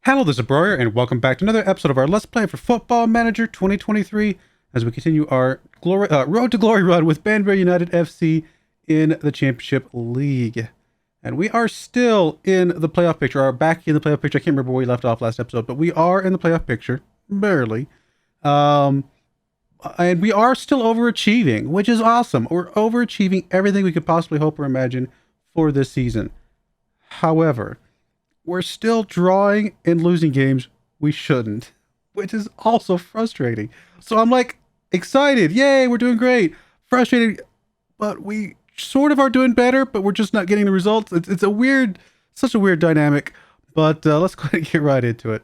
Hello, this is Broyar, and welcome back to another episode of our Let's Play for Football Manager 2023 as we continue our Road to Glory run with Banbury United F.C. in the Championship League. And we are still in the playoff picture, or back in the playoff picture. I can't remember where we left off last episode, but we are in the playoff picture, barely. And we are still overachieving, which is awesome. We're overachieving everything we could possibly hope or imagine for this season. However, we're still drawing and losing games we shouldn't, which is also frustrating. So I'm like excited. Yay, we're doing great. Frustrated, but we sort of are doing better, but we're just not getting the results. It's a weird, such a weird dynamic, but let's go ahead and get right into it.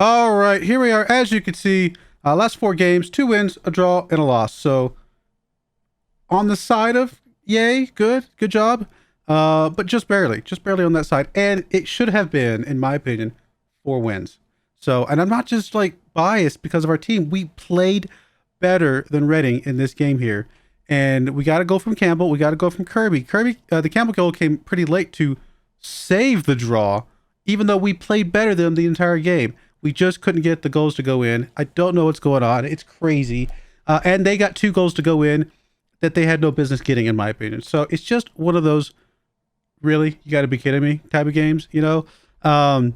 All right, here we are. As you can see, last 4 games, 2 wins, a draw, and a loss. So on the side of yay, good job, but just barely on that side. And it should have been, in my opinion, 4 wins. So, and I'm not just like biased because of our team. We played better than Reading in this game here. And we got to go from Campbell. We got to go from Kirby. The Campbell goal came pretty late to save the draw, even though we played better than them the entire game. We just couldn't get the goals to go in. I don't know what's going on. It's crazy. And they got 2 goals to go in that they had no business getting, in my opinion. So it's just one of those, really, you got to be kidding me type of games, you know? But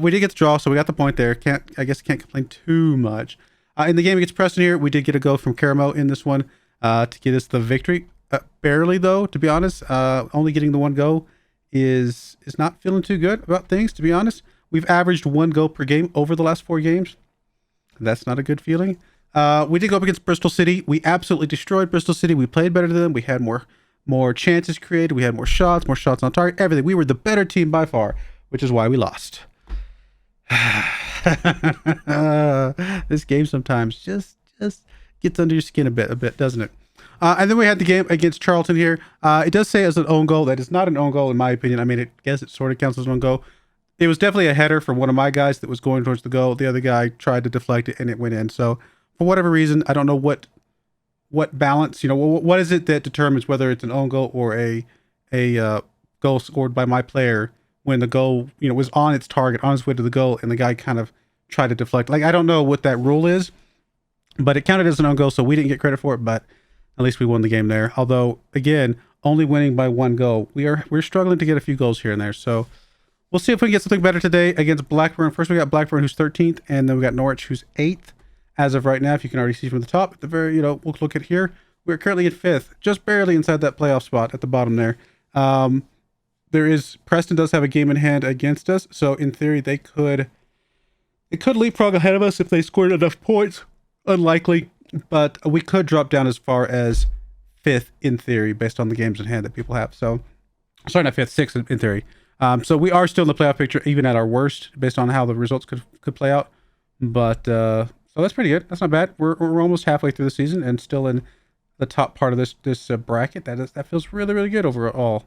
we did get the draw, so we got the point there. I guess can't complain too much. In the game against Preston here, we did get a go from Caramo in this one to get us the victory. Barely, though, to be honest. Only getting the 1 go is not feeling too good about things, to be honest. We've averaged 1 goal per game over the last 4 games. That's not a good feeling. We did go up against Bristol City. We absolutely destroyed Bristol City. We played better than them. We had more chances created. We had more shots on target, everything. We were the better team by far, which is why we lost. This game sometimes just gets under your skin a bit, doesn't it? And then we had the game against Charlton here. It does say as an own goal. That is not an own goal, in my opinion. I mean, I guess it sort of counts as an own goal. It was definitely a header from one of my guys that was going towards the goal. The other guy tried to deflect it and it went in. So for whatever reason, I don't know what balance, you know, what is it that determines whether it's an own goal or a goal scored by my player when the goal, you know, was on its target, on its way to the goal, and the guy kind of tried to deflect. Like, I don't know what that rule is, but it counted as an own goal, so we didn't get credit for it, but at least we won the game there. Although, again, only winning by 1 goal. We're struggling to get a few goals here and there, so we'll see if we can get something better today against Blackburn. First, we got Blackburn, who's 13th, and then we got Norwich, who's 8th. As of right now, if you can already see from the top, at the very, you know, we'll look at here. We're currently at 5th, just barely inside that playoff spot at the bottom there. Preston does have a game in hand against us, so in theory, they could leapfrog ahead of us if they scored enough points. Unlikely, but we could drop down as far as 5th in theory, based on the games in hand that people have. So, sorry, not 5th, 6th in theory. So we are still in the playoff picture, even at our worst, based on how the results could play out. But so that's pretty good. That's not bad. We're almost halfway through the season and still in the top part of this bracket. That feels really good overall.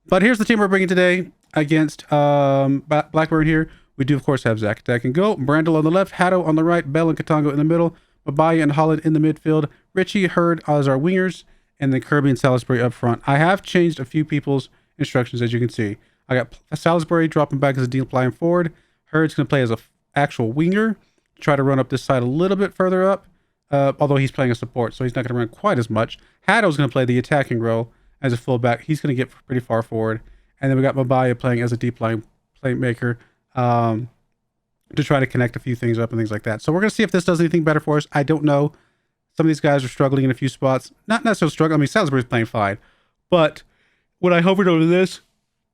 But here's the team we're bringing today against Blackburn here. We do of course have Zach Attack and go. Brandel on the left, Hatto on the right, Bell and Katongo in the middle, Mabaya and Holland in the midfield, Richie Hurd as our wingers, and then Kirby and Salisbury up front. I have changed a few people's instructions, as you can see. I got Salisbury dropping back as a deep lying forward. Hurd's going to play as an actual winger. Try to run up this side a little bit further up, although he's playing a support, so he's not going to run quite as much. Hatto's going to play the attacking role as a fullback. He's going to get pretty far forward. And then we got Mabaya playing as a deep lying playmaker to try to connect a few things up and things like that. So we're going to see if this does anything better for us. I don't know. Some of these guys are struggling in a few spots. Not necessarily struggling. I mean, Salisbury's playing fine. But when I hovered over this,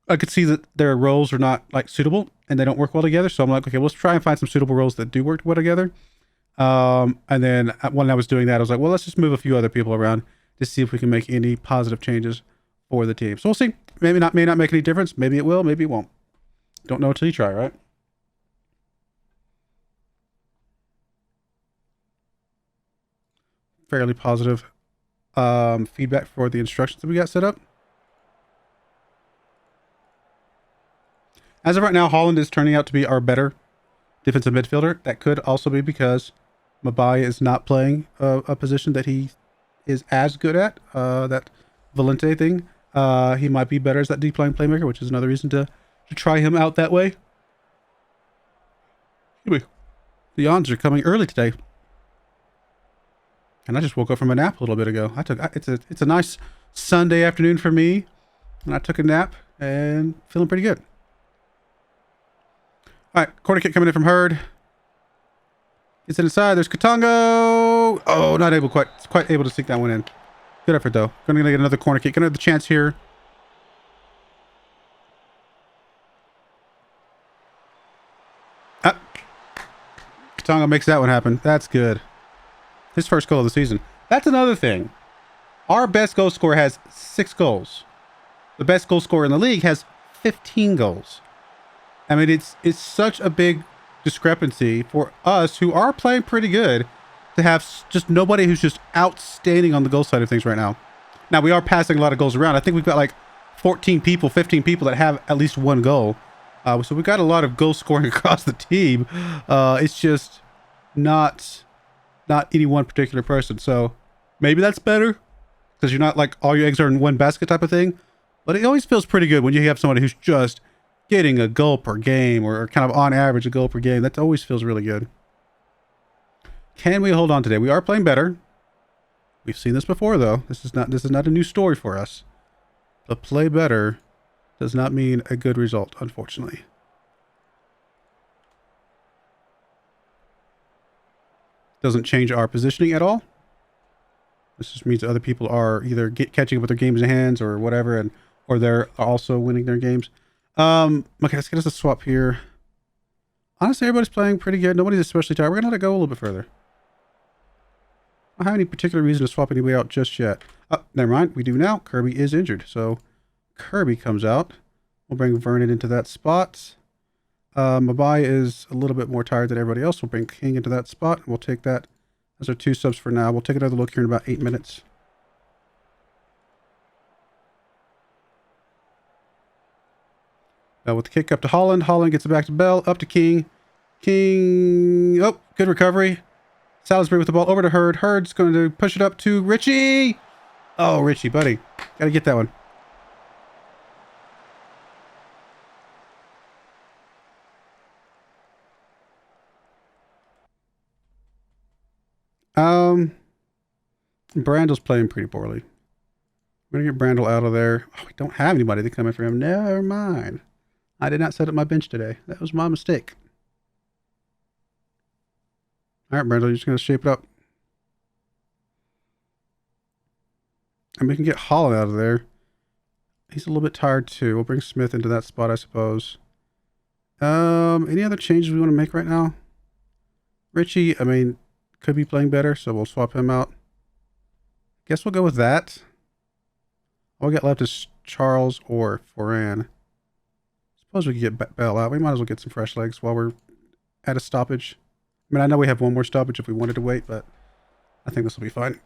I could see that their roles are not like suitable and they don't work well together. So I'm like, okay, let's try and find some suitable roles that do work well together. And then when I was doing that, I was like, well, let's just move a few other people around to see if we can make any positive changes for the team. So we'll see. May not make any difference. Maybe it will, maybe it won't. Don't know until you try, right? Fairly positive feedback for the instructions that we got set up. As of right now, Holland is turning out to be our better defensive midfielder. That could also be because Mabai is not playing a position that he is as good at. That Valente thing. He might be better as that deep line playmaker, which is another reason to try him out that way. Anyway, the yawns are coming early today. And I just woke up from a nap a little bit ago. It's a nice Sunday afternoon for me. And I took a nap and feeling pretty good. All right, corner kick coming in from Hurd. Gets it inside. There's Katongo. Oh, not able quite able to sneak that one in. Good effort though. Gonna get another corner kick. Gonna have the chance here. Katongo makes that one happen. That's good. His first goal of the season. That's another thing. Our best goal scorer has 6 goals. The best goal scorer in the league has 15 goals. I mean, it's such a big discrepancy for us who are playing pretty good to have just nobody who's just outstanding on the goal side of things right now. Now, we are passing a lot of goals around. I think we've got like 14 people, 15 people that have at least 1 goal. So we've got a lot of goal scoring across the team. It's just not any one particular person. So maybe that's better because you're not like all your eggs are in one basket type of thing. But it always feels pretty good when you have somebody who's just getting a goal per game or kind of on average a goal per game. That always feels really good. Can we hold on today? We are playing better. We've seen this before though. This is not a new story for us. But play better does not mean a good result, unfortunately. Doesn't change our positioning at all. This just means other people are either catching up with their games in hands or whatever, or they're also winning their games. Okay, let's get us a swap here. Honestly, everybody's playing pretty good. Nobody's especially tired. We're gonna let it go a little bit further. I don't have any particular reason to swap anybody out just yet. Oh, never mind. We do now. Kirby is injured, so Kirby comes out. We'll bring Vernon into that spot. Mabai is a little bit more tired than everybody else. We'll bring King into that spot. We'll take that as our 2 subs for now. We'll take another look here in about 8 minutes. With the kick up to Holland. Holland gets it back to Bell. Up to King. King. Oh, good recovery. Salisbury with the ball over to Hurd. Hurd's going to push it up to Richie. Oh, Richie, buddy. Got to get that one. Brandle's playing pretty poorly. We're going to get Brandle out of there. Oh, we don't have anybody to come in for him. Never mind. I did not set up my bench today. That was my mistake. All right, Brandle, you're just going to shape it up. And we can get Holland out of there. He's a little bit tired too. We'll bring Smith into that spot, I suppose. Any other changes we want to make right now? Richie, I mean, could be playing better, so we'll swap him out. Guess we'll go with that. All we got left is Charles or Foran. Suppose we could get Bell out. We might as well get some fresh legs while we're at a stoppage. I mean, I know we have one more stoppage if we wanted to wait, but I think this will be fine.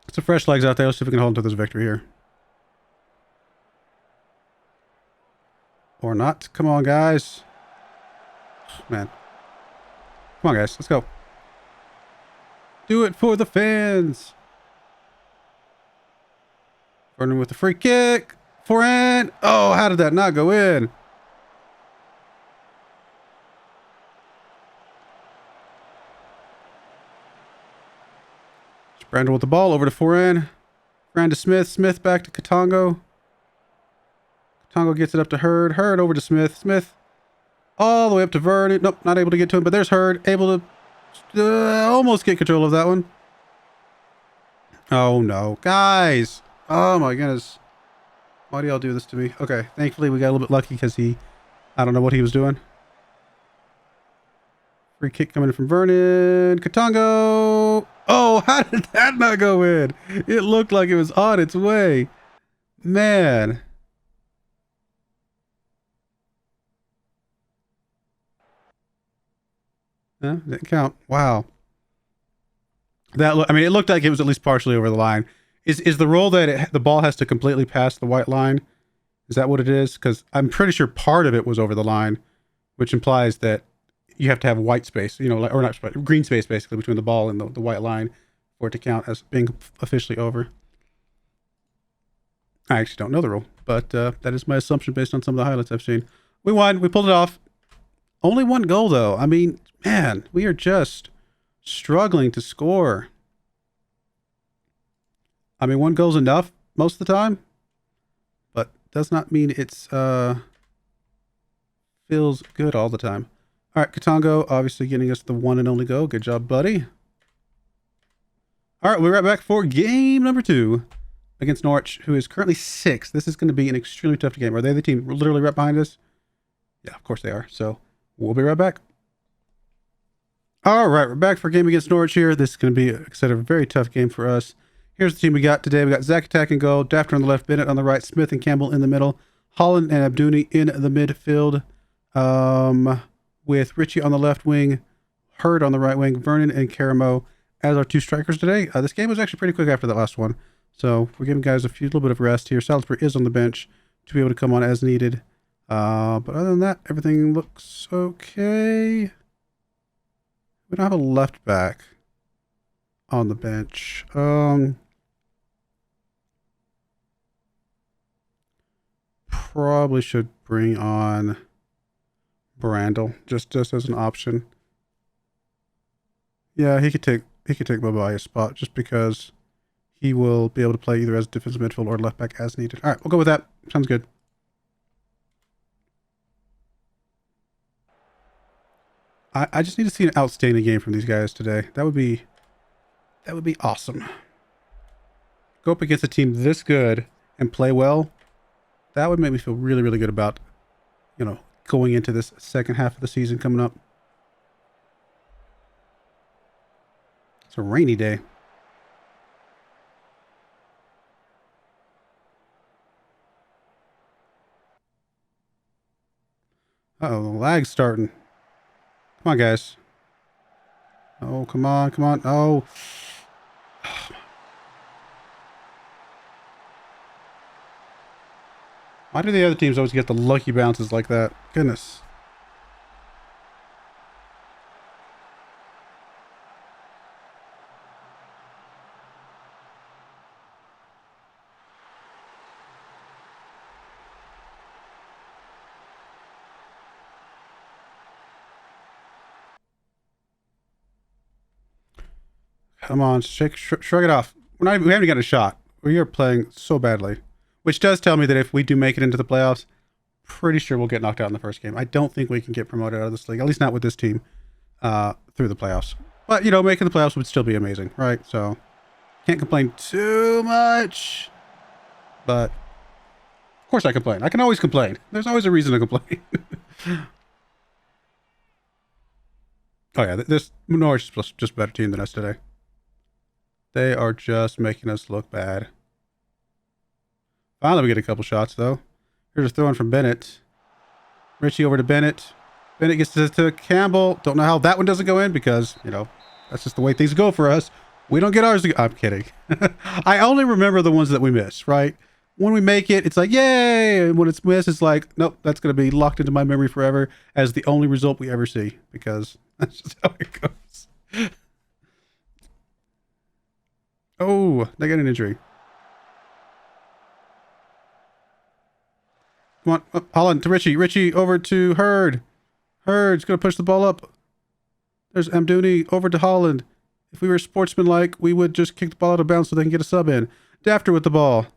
Get some fresh legs out there. Let's see if we can hold on to this victory here. Or not. Come on, guys. Man. Come on, guys. Let's go. Do it for the fans. Vernon with the free kick. Foran. Oh, how did that not go in? Brandon with the ball over to Foran. Foran to Smith. Smith back to Katongo. Katongo gets it up to Hurd. Hurd over to Smith. Smith all the way up to Vernon. Nope, not able to get to him, but there's Hurd. Able to almost get control of that one. Oh, no. Guys. Oh, my goodness. Why do y'all do this to me? Okay, thankfully we got a little bit lucky because I don't know what he was doing. Free kick coming in from Vernon. Katongo. Oh, how did that not go in? It looked like it was on its way. Man. Huh? Didn't count. Wow. I mean, it looked like it was at least partially over the line. Is the rule that the ball has to completely pass the white line? Is that what it is? Because I'm pretty sure part of it was over the line, which implies that you have to have white space, you know, like, or not green space basically between the ball and the white line for it to count as being officially over. I actually don't know the rule, but that is my assumption based on some of the highlights I've seen. We won. We pulled it off. Only one goal, though. I mean, man, we are just struggling to score. I mean, one goal's enough most of the time, but does not mean it's feels good all the time. All right, Katongo obviously getting us the one and only goal. Good job, buddy. All right, we're right back for game number 2 against Norwich, who is currently 6th. This is going to be an extremely tough game. Are they the team literally right behind us? Yeah, of course they are. So we'll be right back. All right, we're back for a game against Norwich here. This is going to be, like I said, a very tough game for us. Here's the team we got today. We got Zach attacking goal, Dafter on the left, Bennett on the right, Smith and Campbell in the middle, Holland and Abdouni in the midfield, with Richie on the left wing, Hurd on the right wing, Vernon and Karamo as our 2 strikers today. This game was actually pretty quick after that last one, so we're giving guys a little bit of rest here. Salisbury is on the bench to be able to come on as needed. But other than that, everything looks okay. We don't have a left back on the bench. Probably should bring on Brandel just as an option. Yeah, he could take Mabaya's spot just because he will be able to play either as defensive midfield or left back as needed. All right, we'll go with that. Sounds good. I just need to see an outstanding game from these guys today. That would be awesome. Go up against a team this good and play well. That would make me feel really, really good about, you know, going into this second half of the season coming up. It's a rainy day. Uh-oh, the lag's starting. Come on, guys. Oh, come on, come on. Oh. Why do the other teams always get the lucky bounces like that? Goodness. Come on, shrug it off. We haven't even got a shot. We are playing so badly. Which does tell me that if we do make it into the playoffs, pretty sure we'll get knocked out in the first game. I don't think we can get promoted out of this league, at least not with this team, through the playoffs. But, you know, making the playoffs would still be amazing, right? So, can't complain too much. But, of course I complain. I can always complain. There's always a reason to complain. Oh, yeah, this Norwich is just a better team than us today. They are just making us look bad. Finally, we get a couple shots, though. Here's a throw-in from Bennett. Richie over to Bennett. Bennett gets to Campbell. Don't know how that one doesn't go in because, you know, that's just the way things go for us. We don't get ours to go. I'm kidding. I only remember the ones that we miss, right? When we make it, it's like, yay! And when it's missed, it's like, nope, that's going to be locked into my memory forever as the only result we ever see because that's just how it goes. Oh, they got an injury. Come on, oh, Holland to Richie. Richie over to Hurd. Hurd's going to push the ball up. There's Abdouni over to Holland. If we were sportsmanlike, we would just kick the ball out of bounds so they can get a sub in. Dafter with the ball.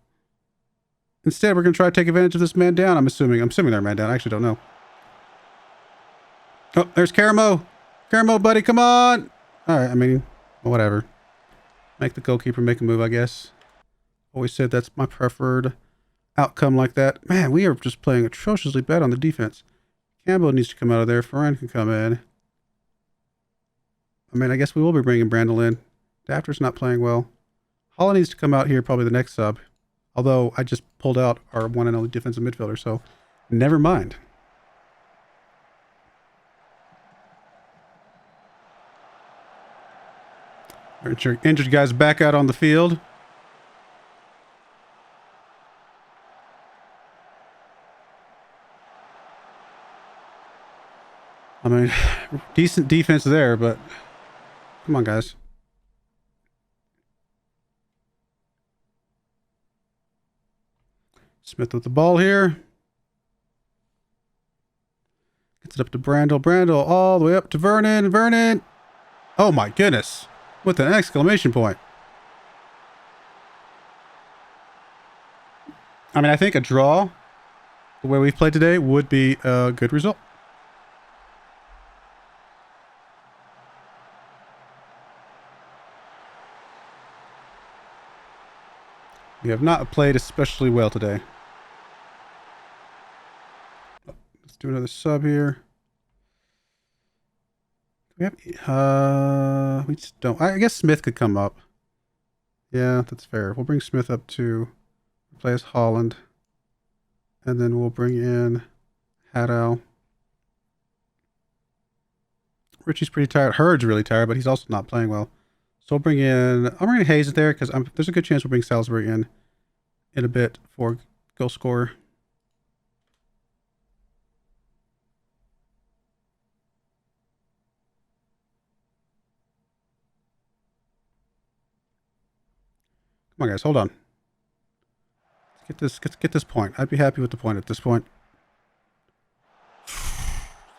Instead, we're going to try to take advantage of this man down, I'm assuming. I'm assuming they're man down. I actually don't know. Oh, there's Karamo. Karamo, buddy, come on. All right, I mean, whatever. Make the goalkeeper make a move, I guess. Always said that's my preferred outcome like that. Man, we are just playing atrociously bad on the defense. Campbell needs to come out of there. Ferran can come in. I mean, I guess we will be bringing Brandel in. Dafter's not playing well. Holland needs to come out here, probably the next sub. Although I just pulled out our one and only defensive midfielder, so never mind. Injured guys back out on the field. I mean, decent defense there, but come on, guys. Smith with the ball here. Gets it up to Brandel. Brandel all the way up to Vernon. Vernon. Oh my goodness. With an exclamation point. I mean, I think a draw, the way we've played today, would be a good result. We have not played especially well today. Let's do another sub here. We have, we just don't. I guess Smith could come up. Yeah, that's fair. We'll bring Smith up to play as Holland. And then we'll bring in Haddow. Richie's pretty tired. Hurd's really tired, but he's also not playing well. So we'll bring in, I'm bringing Hayes there because there's a good chance we'll bring Salisbury in a bit for goal scorer. Come on, guys, hold on. Let's get this point. I'd be happy with the point at this point.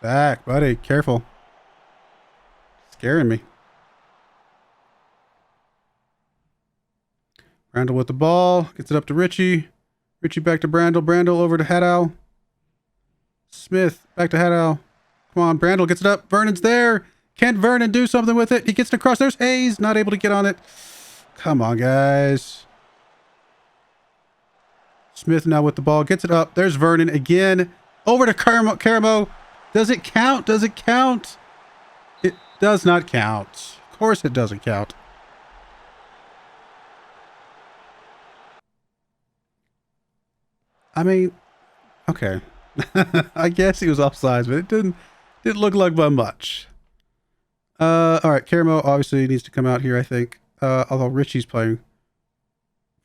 Zach, buddy, careful. Scaring me. Brandel with the ball. Gets it up to Richie. Richie back to Brandel. Brandel over to Haddow. Smith back to Haddow. Come on, Brandel gets it up. Vernon's there. Can Vernon do something with it? He gets it across. There's Hayes. Not able to get on it. Come on, guys. Smith now with the ball. Gets it up. There's Vernon again. Over to Caramo. Does it count? Does it count? It does not count. Of course it doesn't count. I mean, okay. I guess he was offsides, but it didn't look like by much. All right, Caramo obviously needs to come out here, I think. Although Richie's playing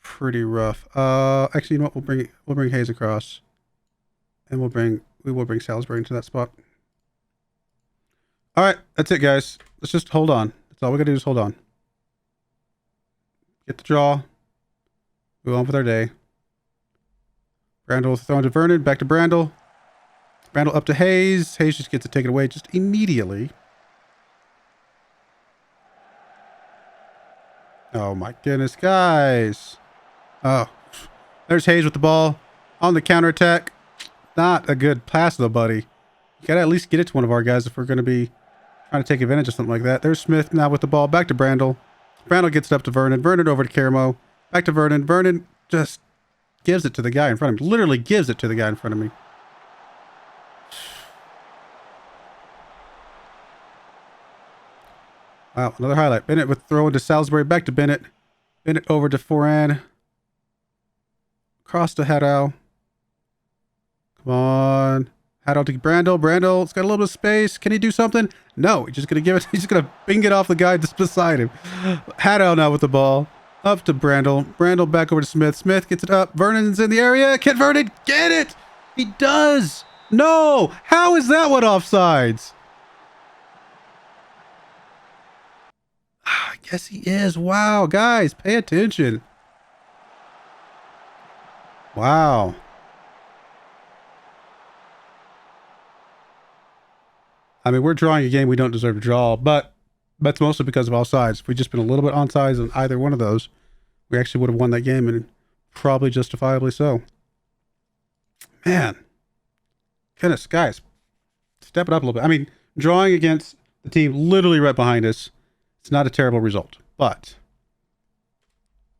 pretty rough. Actually, you know what? We'll bring Hayes across, and we will bring Salisbury into that spot. All right, that's it, guys. Let's just hold on. That's all we gotta do is hold on. Get the draw. Move on with our day. Brandel thrown to Vernon, back to Brandel. Brandel up to Hayes. Hayes just gets to take it away just immediately. Oh my goodness, guys. Oh, there's Hayes with the ball on the counterattack. Not a good pass though, buddy. You gotta at least get it to one of our guys if we're gonna be trying to take advantage of something like that. There's Smith now with the ball, back to Brandel. Brandel gets it up to Vernon. Vernon over to Caramo. Back to Vernon. Vernon just gives it to the guy in front of him. Literally gives it to the guy in front of me. Wow, another highlight. Bennett with throw into Salisbury. Back to Bennett. Bennett over to Foran. Cross to Haddow. Come on. Haddow to Brandel. Brandel, it's got a little bit of space. Can he do something? No, he's just going to give it. He's just going to bing it off the guy just beside him. Haddow now with the ball. Up to Brandel. Brandel back over to Smith. Smith gets it up. Vernon's in the area. Can Vernon get it? He does. No. How is that one offsides? I guess he is. Wow, guys, pay attention. Wow. I mean, we're drawing a game we don't deserve to draw, but that's mostly because of offsides. If we'd just been a little bit onside on either one of those, we actually would have won that game, and probably justifiably so. Man. Goodness, guys. Step it up a little bit. I mean, drawing against the team literally right behind us, it's not a terrible result, but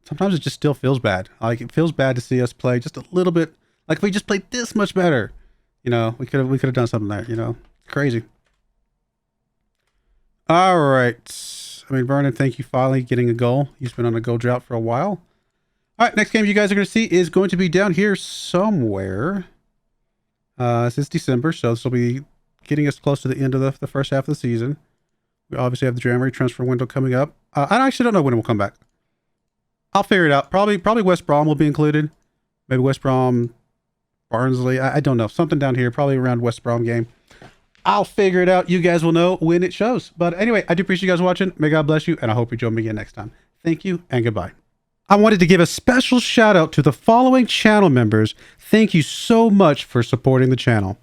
sometimes it just still feels bad. Like, it feels bad to see us play just a little bit. Like, if we just played this much better, you know, we could have done something there, you know. Crazy. All right. I mean, Vernon, thank you finally getting a goal. He's been on a goal drought for a while. All right, next game you guys are going to see is going to be down here somewhere. This is December, so this will be getting us close to the end of the first half of the season. We obviously have the January transfer window coming up. I actually don't know when it will come back. I'll figure it out. Probably West Brom will be included. Maybe West Brom, Barnsley. I don't know. Something down here, probably around West Brom game. I'll figure it out. You guys will know when it shows. But anyway, I do appreciate you guys watching. May God bless you, and I hope you join me again next time. Thank you, and goodbye. I wanted to give a special shout out to the following channel members. Thank you so much for supporting the channel.